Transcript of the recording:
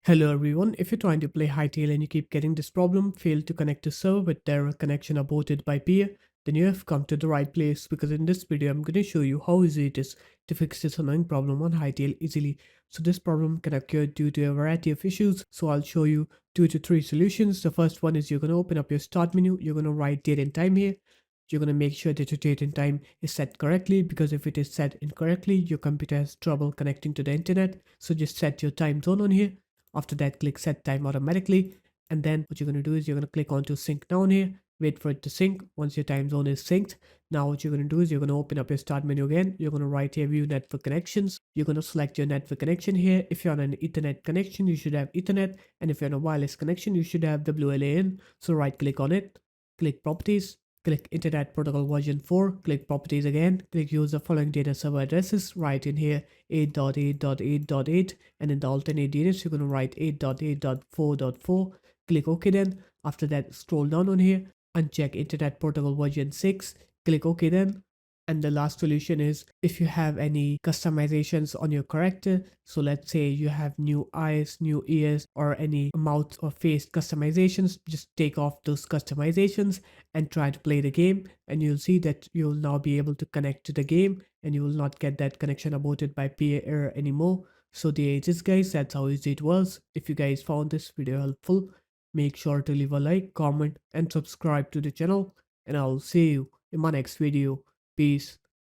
Hello everyone, if you're trying to play Hytale and you keep getting this problem, fail to connect to server with error connection aborted by peer, then you have come to the right place because in this video I'm going to show you how easy it is to fix this annoying problem on Hytale easily. So this problem can occur due to a variety of issues, so I'll show you 2 to 3 solutions. The first one is you're going to open up your start menu, you're going to write date and time here. You're going to make sure that your date and time is set correctly, because if it is set incorrectly, your computer has trouble connecting to the internet. So just set your time zone on here. After that, click set time automatically. And then what you're going to do is you're going to click on to sync down here. Wait for it to sync. Once your time zone is synced, now what you're going to do is you're going to open up your start menu again. You're going to write here view network connections. You're going to select your network connection here. If you're on an Ethernet connection, you should have Ethernet. And if you're on a wireless connection, you should have WLAN. So right click on it, click properties. Click Internet Protocol version 4, click Properties again, click Use the following data server addresses, write in here 8.8.8.8, and in the alternate DNS you're going to write 8.8.4.4, click OK then. After that, scroll down on here, uncheck Internet Protocol version 6, click OK then. And the last solution is if you have any customizations on your character. So let's say you have new eyes, new ears, or any mouth or face customizations, just take off those customizations and try to play the game, and you'll see that you'll now be able to connect to the game and you will not get that connection aborted by peer error anymore. So there it is guys, that's how easy it was. If you guys found this video helpful, make sure to leave a like, comment and subscribe to the channel, and I'll see you in my next video. Peace.